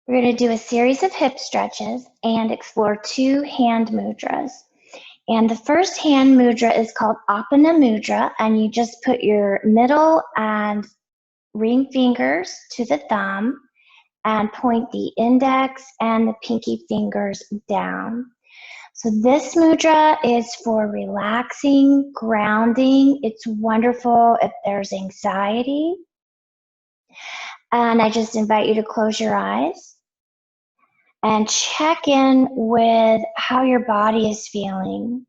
We're going to do a series of hip stretches and explore 2 hand mudras. And the first hand mudra is called Apana Mudra, and you just put your middle and ring fingers to the thumb and point the index and the pinky fingers down. So this mudra is for relaxing, grounding. It's wonderful if there's anxiety. And I just invite you to close your eyes and check in with how your body is feeling.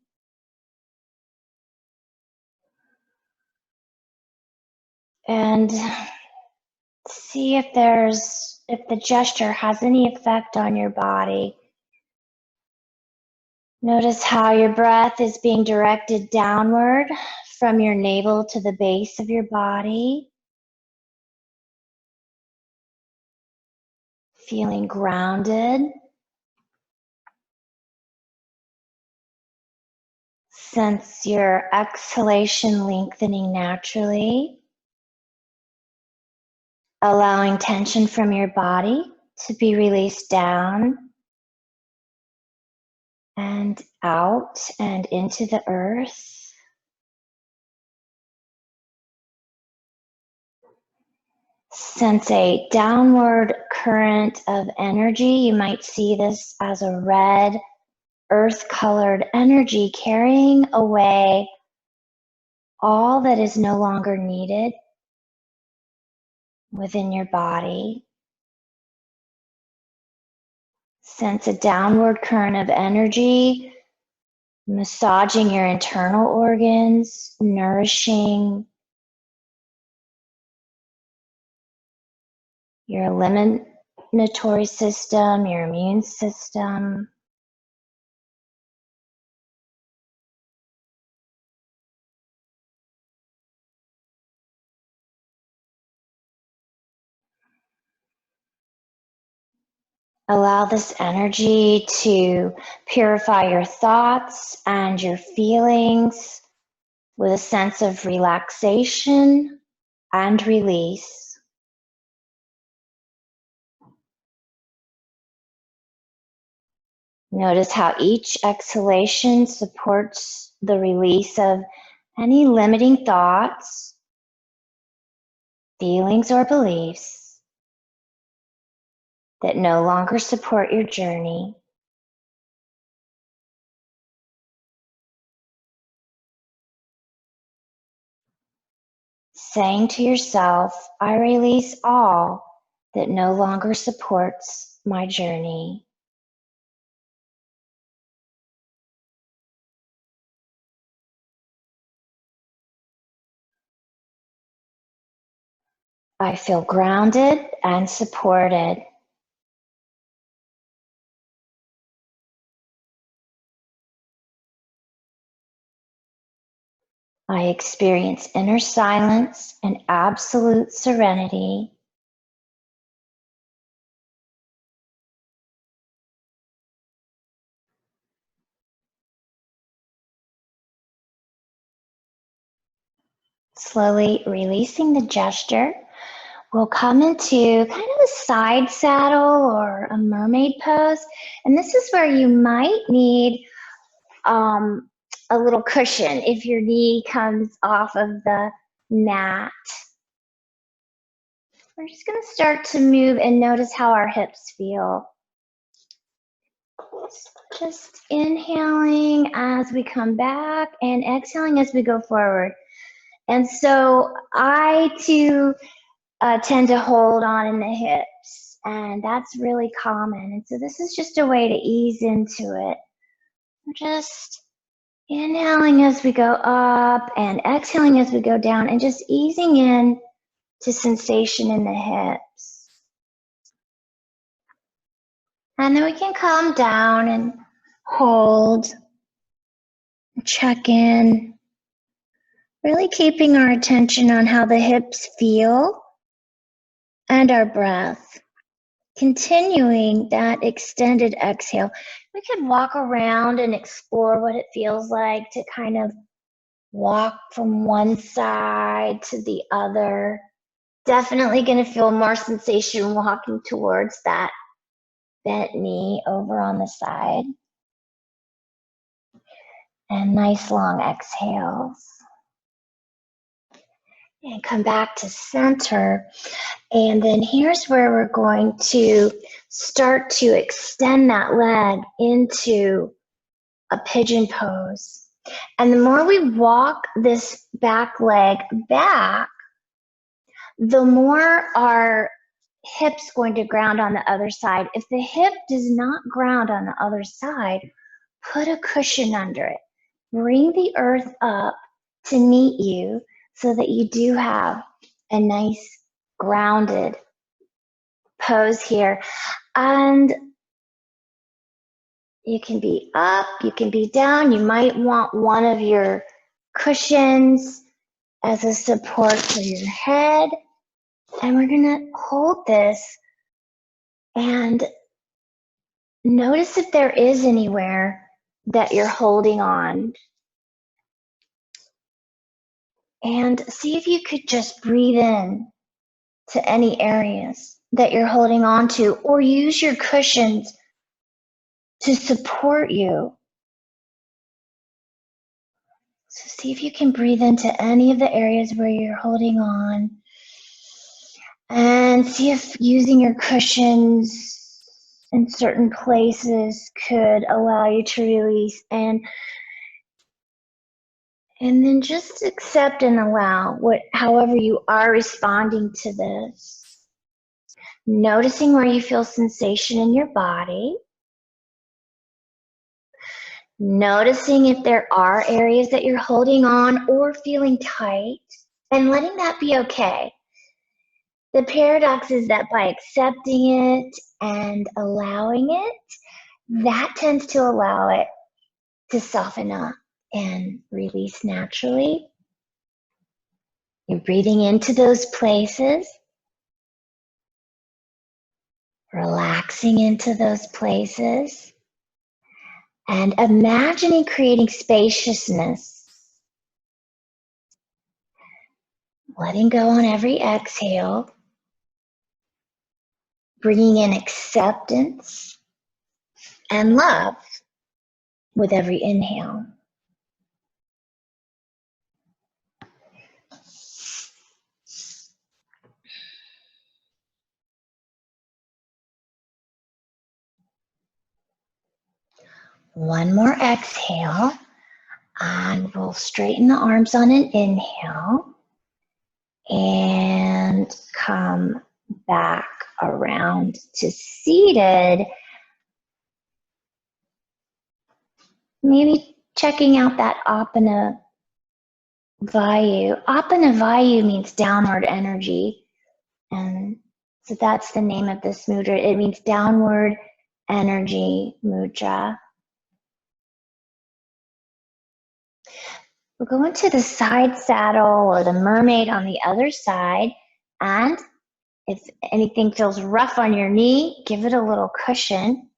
And see if the gesture has any effect on your body. Notice how your breath is being directed downward from your navel to the base of your body. Feeling grounded. Sense your exhalation lengthening naturally, allowing tension from your body to be released down and out and into the earth. Sense a downward current of energy. You might see this as a red, earth-colored energy carrying away all that is no longer needed within your body. Sense a downward current of energy, massaging your internal organs, nourishing your eliminatory system, your immune system. Allow this energy to purify your thoughts and your feelings with a sense of relaxation and release. Notice how each exhalation supports the release of any limiting thoughts, feelings, or beliefs that no longer support your journey. Saying to yourself, I release all that no longer supports my journey. I feel grounded and supported. I experience inner silence and absolute serenity. Slowly releasing the gesture, we'll come into kind of a side saddle or a mermaid pose. And this is where you might need a little cushion if your knee comes off of the mat. We're just going to start to move and notice how our hips feel. Just inhaling as we come back and exhaling as we go forward. And so I too tend to hold on in the hips, and that's really common. And so this is just a way to ease into it. Just inhaling as we go up and exhaling as we go down, and just easing in to sensation in the hips. And then we can calm down and hold, check in, really keeping our attention on how the hips feel and our breath. Continuing that extended exhale, we could walk around and explore what it feels like to kind of walk from one side to the other. Definitely going to feel more sensation walking towards that bent knee over on the side. And nice long exhales. And come back to center. And then here's where we're going to start to extend that leg into a pigeon pose. And the more we walk this back leg back, the more our hip's going to ground on the other side. If the hip does not ground on the other side, put a cushion under it. Bring the earth up to meet you so that you do have a nice grounded pose here. And you can be up, you can be down. You might want one of your cushions as a support for your head. And we're gonna hold this and notice if there is anywhere that you're holding on. And see if you could just breathe in to any areas that you're holding on to, or use your cushions to support you. So see if you can breathe into any of the areas where you're holding on, and see if using your cushions in certain places could allow you to release. And then just accept and allow however you are responding to this. Noticing where you feel sensation in your body. Noticing if there are areas that you're holding on or feeling tight, and letting that be okay. The paradox is that by accepting it and allowing it, that tends to allow it to soften up and release naturally. You're breathing into those places, relaxing into those places, and imagining creating spaciousness. Letting go on every exhale, bringing in acceptance and love with every inhale. One more exhale, and we'll straighten the arms on an inhale and come back around to seated. Maybe checking out that Apana Vayu. Apana Vayu means downward energy, and so that's the name of this mudra. It means downward energy mudra. We'll go into the side saddle or the mermaid on the other side, and if anything feels rough on your knee, give it a little cushion.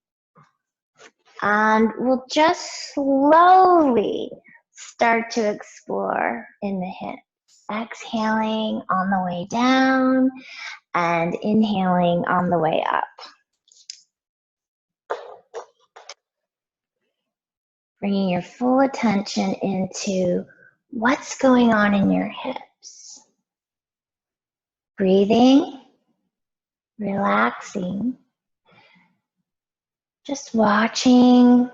And we'll just slowly start to explore in the hips. Exhaling on the way down and inhaling on the way up. Bringing your full attention into what's going on in your hips. Breathing, relaxing, just watching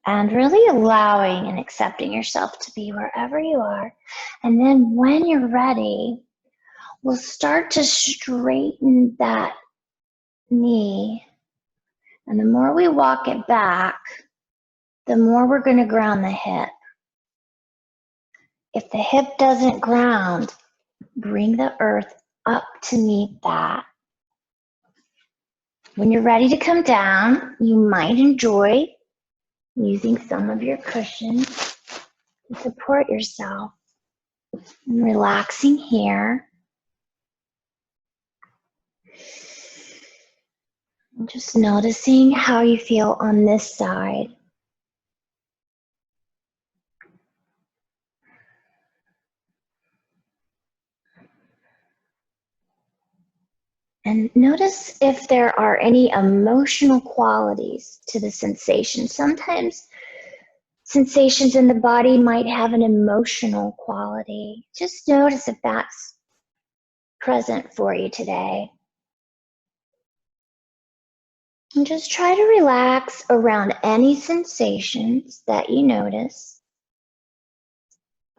and really allowing and accepting yourself to be wherever you are. And then when you're ready, we'll start to straighten that knee. And the more we walk it back, the more we're going to ground the hip. If the hip doesn't ground, bring the earth up to meet that. When you're ready to come down, you might enjoy using some of your cushions to support yourself. And relaxing here. And just noticing how you feel on this side. And notice if there are any emotional qualities to the sensation. Sometimes sensations in the body might have an emotional quality. Just notice if that's present for you today. And just try to relax around any sensations that you notice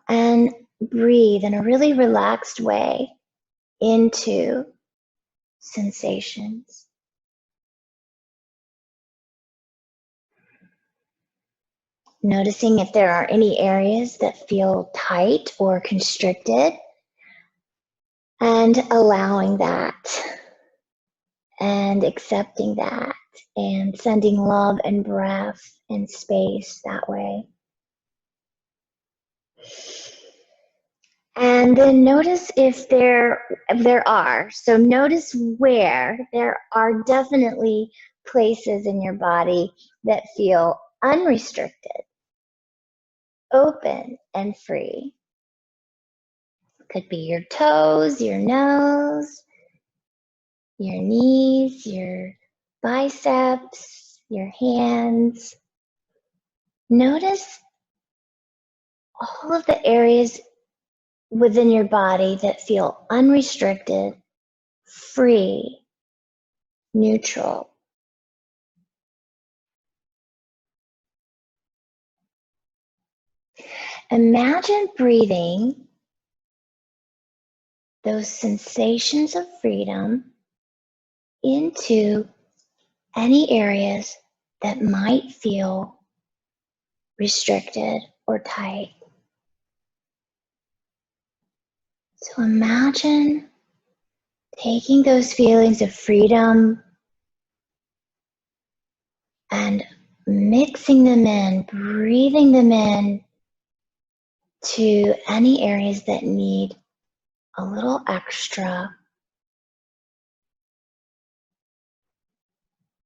and breathe in a really relaxed way into sensations. Noticing if there are any areas that feel tight or constricted, and allowing that and accepting that and sending love and breath and space that way. And then notice if there are. So notice where there are definitely places in your body that feel unrestricted, open, and free. Could be your toes, your nose, your knees, your biceps, your hands. Notice all of the areas within your body that feel unrestricted, free, neutral. Imagine breathing those sensations of freedom into any areas that might feel restricted or tight. So imagine taking those feelings of freedom and mixing them in, breathing them in to any areas that need a little extra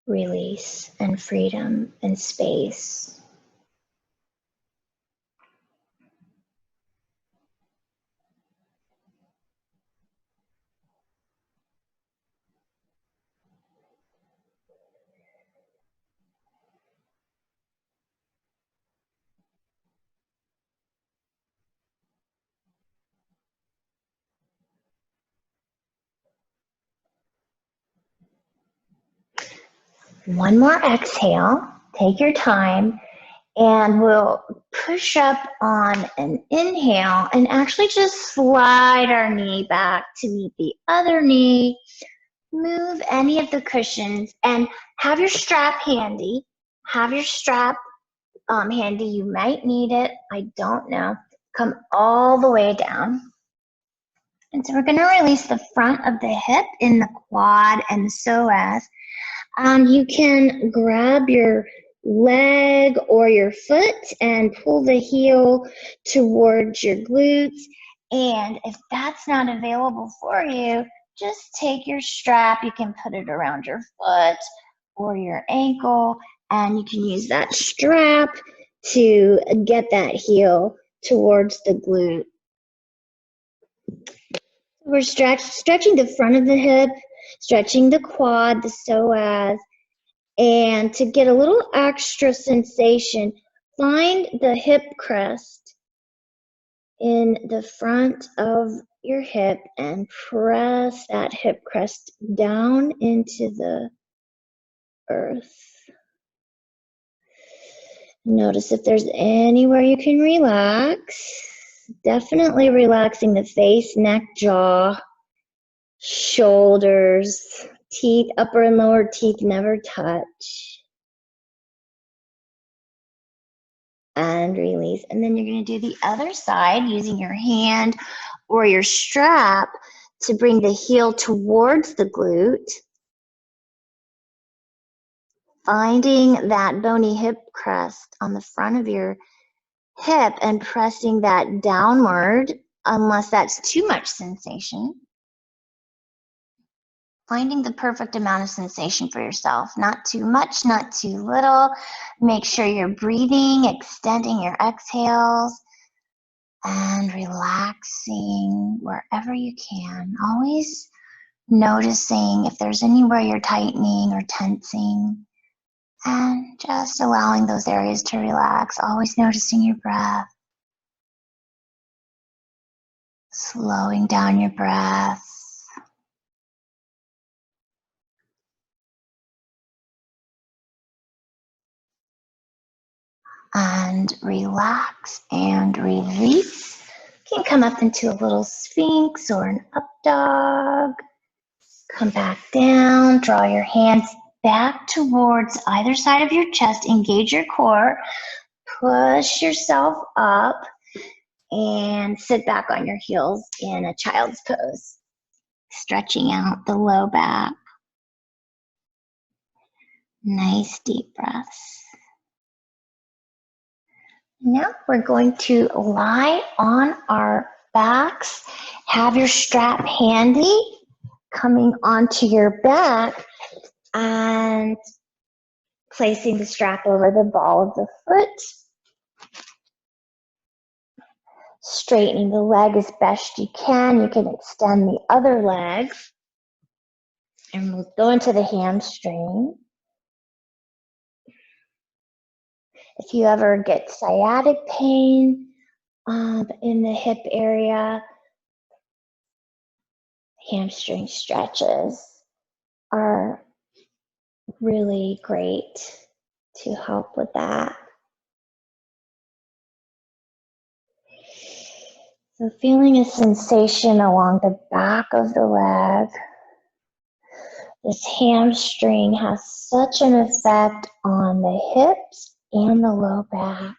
release and freedom and space. One more exhale, take your time, and we'll push up on an inhale and actually just slide our knee back to meet the other knee. Move any of the cushions and have your strap handy. Have your strap handy. You might need it. I don't know. Come all the way down. And so we're going to release the front of the hip in the quad and the psoas. You can grab your leg or your foot and pull the heel towards your glutes. And if that's not available for you, just take your strap. You can put it around your foot or your ankle, and you can use that strap to get that heel towards the glute. We're stretching the front of the hip, stretching the quad, the psoas, and to get a little extra sensation, find the hip crest in the front of your hip and press that hip crest down into the earth. Notice if there's anywhere you can relax. Definitely relaxing the face, neck, jaw, shoulders, teeth, upper and lower teeth never touch. And release. And then you're going to do the other side using your hand or your strap to bring the heel towards the glute. Finding that bony hip crest on the front of your hip and pressing that downward unless that's too much sensation. Finding the perfect amount of sensation for yourself. Not too much, not too little. Make sure you're breathing, extending your exhales, and relaxing wherever you can. Always noticing if there's anywhere you're tightening or tensing, and just allowing those areas to relax, always noticing your breath, slowing down your breath. And relax and release. You can come up into a little sphinx or an up dog. Come back down, draw your hands back towards either side of your chest, engage your core, push yourself up, and sit back on your heels in a child's pose, stretching out the low back. Nice deep breaths. Now we're going to lie on our backs. Have your strap handy, coming onto your back and placing the strap over the ball of the foot. Straightening the leg as best you can. You can extend the other leg. And we'll go into the hamstring. If you ever get sciatic pain in the hip area, hamstring stretches are really great to help with that. So feeling a sensation along the back of the leg. This hamstring has such an effect on the hips and the low back.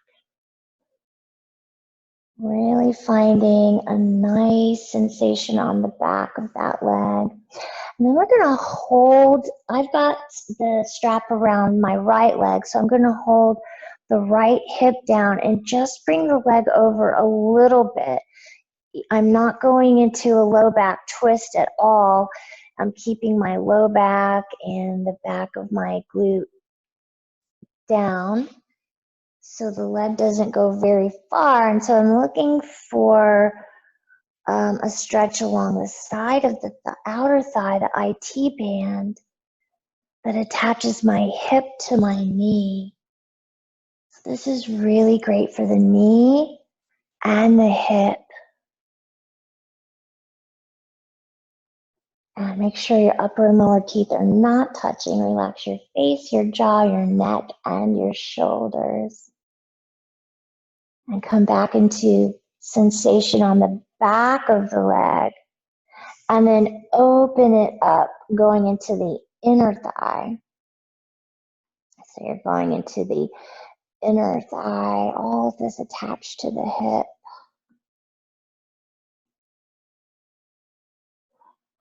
Really finding a nice sensation on the back of that leg. And then we're gonna hold, I've got the strap around my right leg, so I'm gonna hold the right hip down and just bring the leg over a little bit. I'm not going into a low back twist at all. I'm keeping my low back and the back of my glute down so the leg doesn't go very far. And so I'm looking for a stretch along the side of the outer thigh, the IT band, that attaches my hip to my knee. So this is really great for the knee and the hip. And make sure your upper and lower teeth are not touching. Relax your face, your jaw, your neck, and your shoulders. And come back into sensation on the back of the leg. And then open it up, going into the inner thigh. So you're going into the inner thigh, all of this attached to the hip.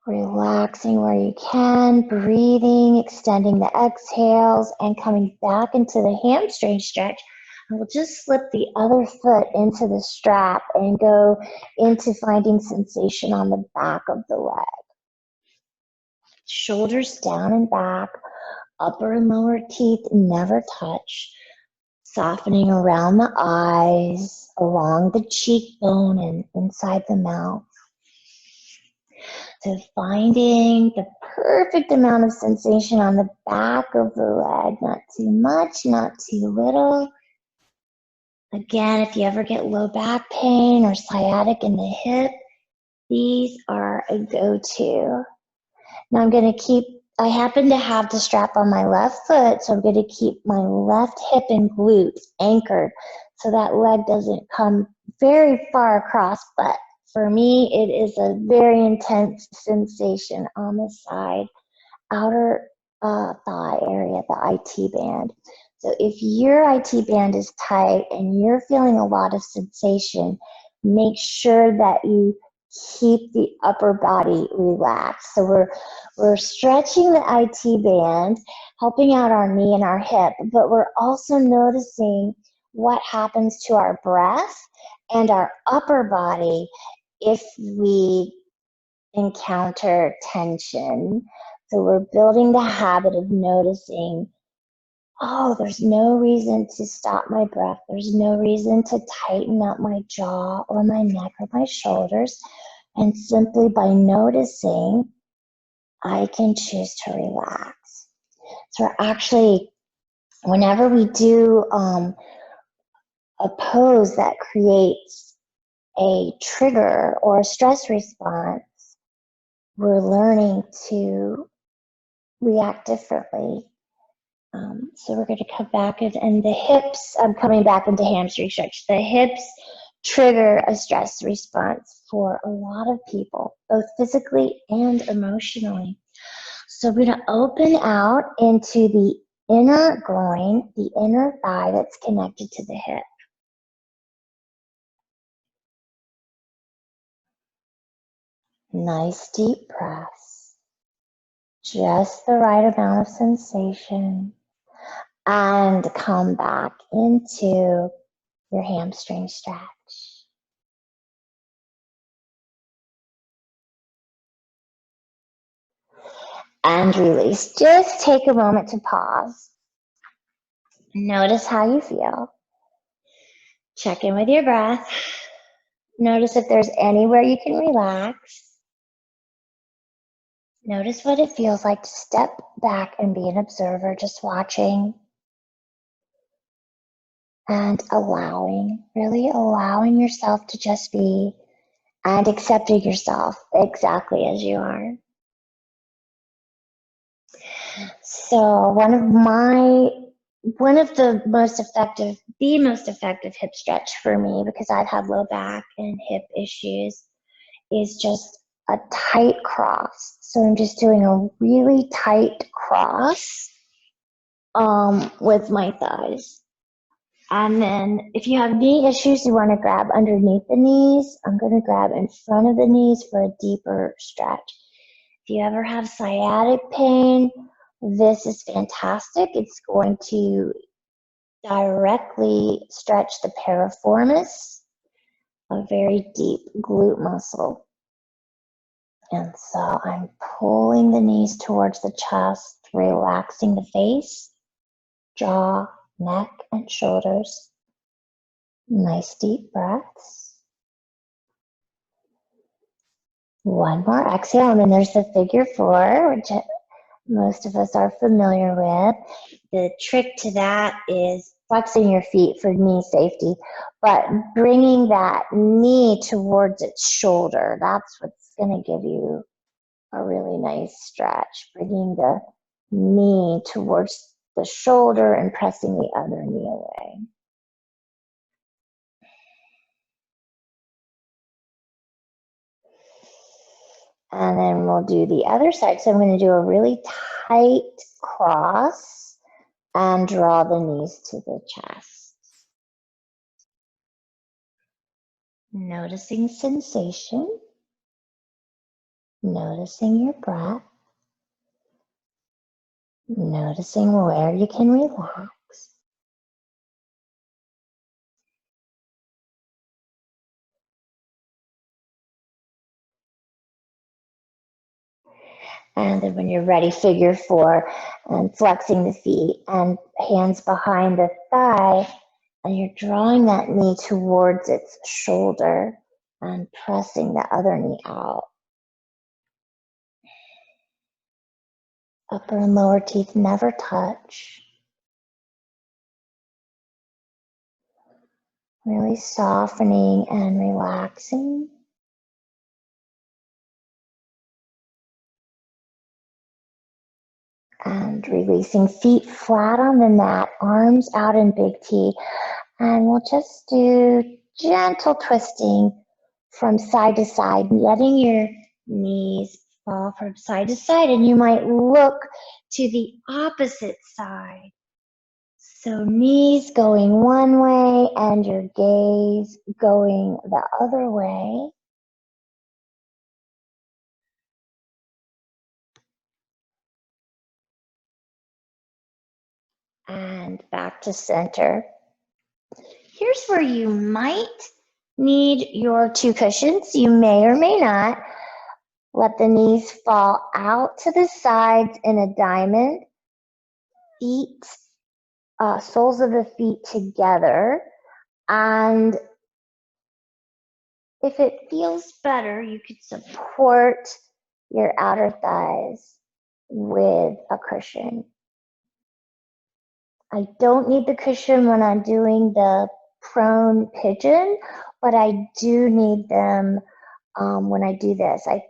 Relaxing where you can, breathing, extending the exhales, and coming back into the hamstring stretch. And we'll just slip the other foot into the strap and go into finding sensation on the back of the leg. Shoulders down and back, upper and lower teeth never touch. Softening around the eyes, along the cheekbone and inside the mouth. So finding the perfect amount of sensation on the back of the leg, not too much, not too little. Again, if you ever get low back pain or sciatic in the hip, these are a go-to. Now I'm going to keep, I happen to have the strap on my left foot, so I'm going to keep my left hip and glute anchored so that leg doesn't come very far across, but for me, it is a very intense sensation on the side, outer thigh area, the IT band. So if your IT band is tight and you're feeling a lot of sensation, make sure that you keep the upper body relaxed. So we're stretching the IT band, helping out our knee and our hip, but we're also noticing what happens to our breath and our upper body if we encounter tension. So we're building the habit of noticing, oh, there's no reason to stop my breath. There's no reason to tighten up my jaw or my neck or my shoulders. And simply by noticing, I can choose to relax. So we're actually, whenever we do a pose that creates a trigger or a stress response, we're learning to react differently. So we're going to come back and the hips, I'm coming back into hamstring stretch. The hips trigger a stress response for a lot of people, both physically and emotionally. So we're going to open out into the inner groin, the inner thigh that's connected to the hip. Nice deep breaths. Just the right amount of sensation. And come back into your hamstring stretch. And release. Just take a moment to pause. Notice how you feel. Check in with your breath. Notice if there's anywhere you can relax. Notice what it feels like to step back and be an observer, just watching and allowing, really allowing yourself to just be and accepting yourself exactly as you are. So one of the most effective hip stretch for me, because I've had low back and hip issues, is just a tight cross. So I'm just doing a really tight cross with my thighs. And then if you have knee issues, you want to grab underneath the knees. I'm going to grab in front of the knees for a deeper stretch. If you ever have sciatic pain, this is fantastic. It's going to directly stretch the piriformis, a very deep glute muscle. And so I'm pulling the knees towards the chest, relaxing the face, jaw, neck, and shoulders. Nice deep breaths. One more exhale, and then there's the figure four, which most of us are familiar with. The trick to that is flexing your feet for knee safety, but bringing that knee towards its shoulder. That's what's going to give you a really nice stretch, bringing the knee towards the shoulder and pressing the other knee away. And then we'll do the other side. So I'm going to do a really tight cross and draw the knees to the chest. Noticing sensation, noticing your breath, noticing where you can relax. And then when you're ready, figure four, and flexing the feet and hands behind the thigh, and you're drawing that knee towards its shoulder and pressing the other knee out. Upper and lower teeth never touch. Really softening and relaxing. And releasing, feet flat on the mat, arms out in big T. And we'll just do gentle twisting from side to side, letting your knees fall from side to side. And you might look to the opposite side. So knees going one way and your gaze going the other way. And back to center. Here's where you might need your two cushions. You may or may not. Let the knees fall out to the sides in a diamond. Feet, soles of the feet together. And if it feels better, you could support your outer thighs with a cushion. I don't need the cushion when I'm doing the prone pigeon, but I do need them when I do this. I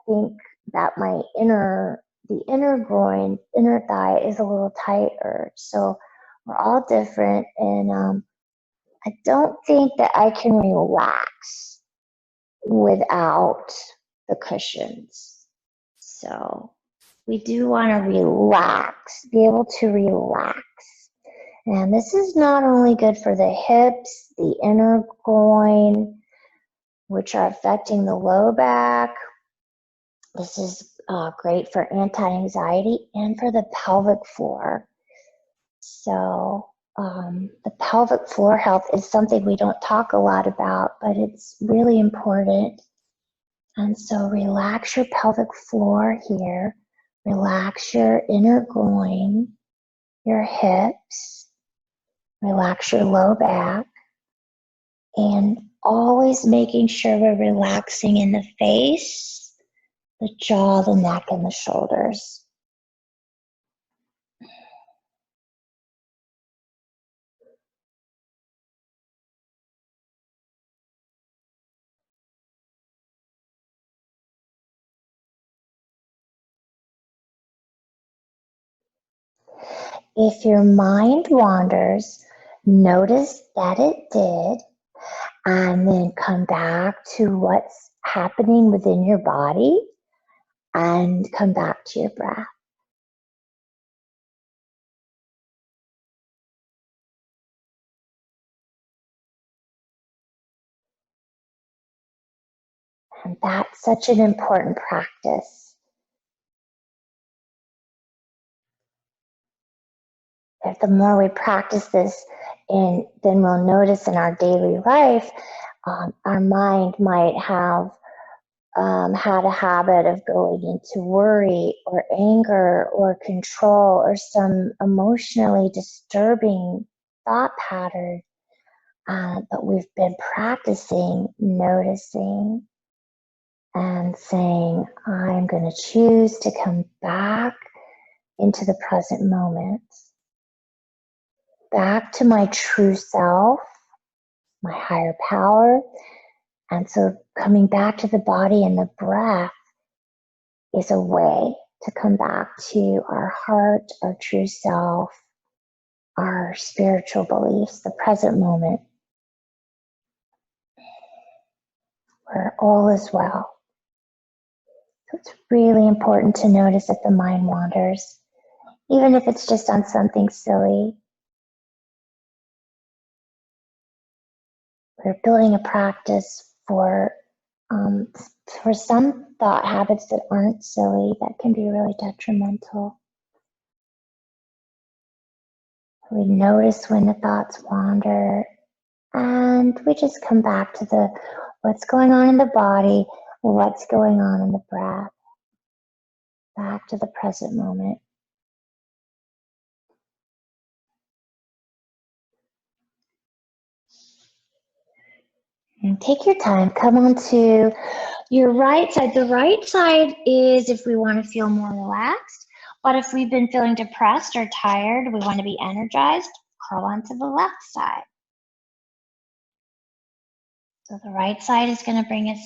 think that the inner groin, inner thigh is a little tighter. So we're all different, and I don't think that I can relax without the cushions. So we do want to relax, be able to relax. And this is not only good for the hips, the inner groin, which are affecting the low back. This is great for anti-anxiety and for the pelvic floor. So the pelvic floor health is something we don't talk a lot about, but it's really important. And so relax your pelvic floor here. Relax your inner groin, your hips. Relax your low back. And always making sure we're relaxing in the face, the jaw, the neck, and the shoulders. If your mind wanders, notice that it did, and then come back to what's happening within your body and come back to your breath. And that's such an important practice. If the more we practice this, then we'll notice in our daily life, our mind might have had a habit of going into worry or anger or control or some emotionally disturbing thought pattern. But we've been practicing noticing and saying, I'm going to choose to come back into the present moment, back to my true self, my higher power. And so coming back to the body and the breath is a way to come back to our heart, our true self, our spiritual beliefs, the present moment, where all is well. So it's really important to notice if the mind wanders, even if it's just on something silly. We're building a practice for some thought habits that aren't silly, that can be really detrimental. We notice when the thoughts wander, and we just come back to what's going on in the body, what's going on in the breath, back to the present moment. And take your time, come on to your right side. The right side is if we want to feel more relaxed, but if we've been feeling depressed or tired, we want to be energized, curl onto the left side. So the right side is going to bring us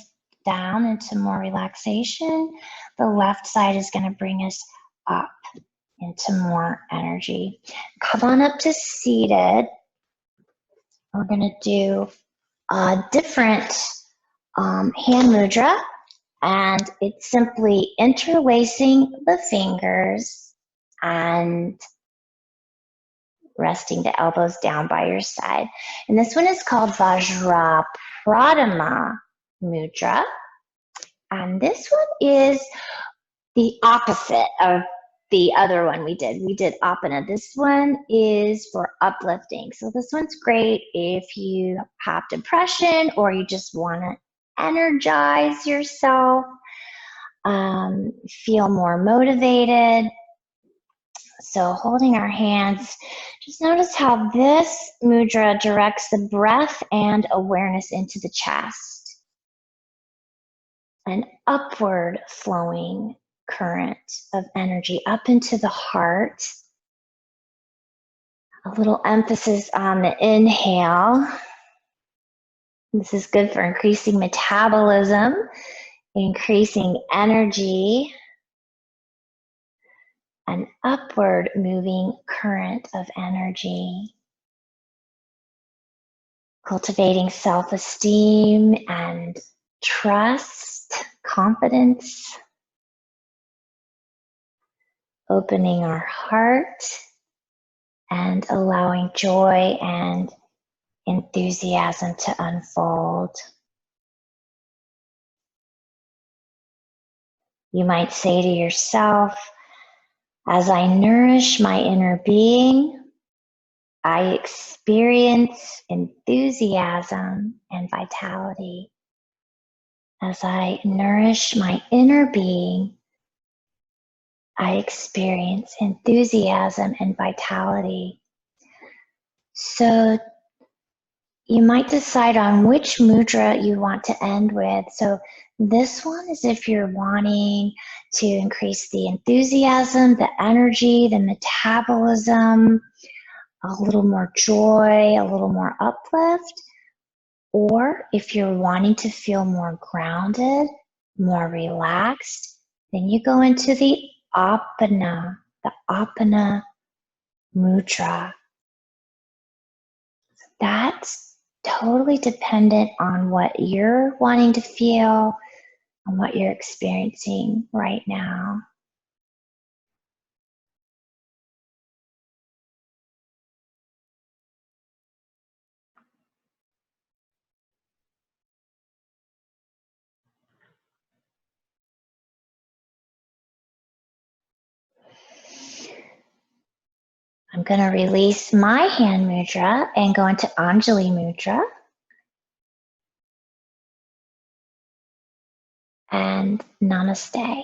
down into more relaxation. The left side is going to bring us up into more energy. Come on up to seated. We're going to do a different hand mudra, and it's simply interlacing the fingers and resting the elbows down by your side. And this one is called Vajrapradama Mudra. And this one is the opposite of the other one we did. We did Apana. This one is for uplifting. So this one's great if you have depression or you just want to energize yourself, feel more motivated. So holding our hands, just notice how this mudra directs the breath and awareness into the chest. an upward flowing current of energy up into the heart. A little emphasis on the inhale. This is good for increasing metabolism, increasing energy, an upward moving current of energy, cultivating self-esteem and trust, confidence, opening our heart and allowing joy and enthusiasm to unfold. You might say to yourself, as I nourish my inner being, I experience enthusiasm and vitality. As I nourish my inner being, I experience enthusiasm and vitality. So you might decide on which mudra you want to end with. So this one is if you're wanting to increase the enthusiasm, the energy, the metabolism, a little more joy, a little more uplift. Or if you're wanting to feel more grounded, more relaxed, then you go into the Apana mudra. That's totally dependent on what you're wanting to feel and what you're experiencing right now. I'm going to release my hand mudra and go into Anjali mudra. And namaste.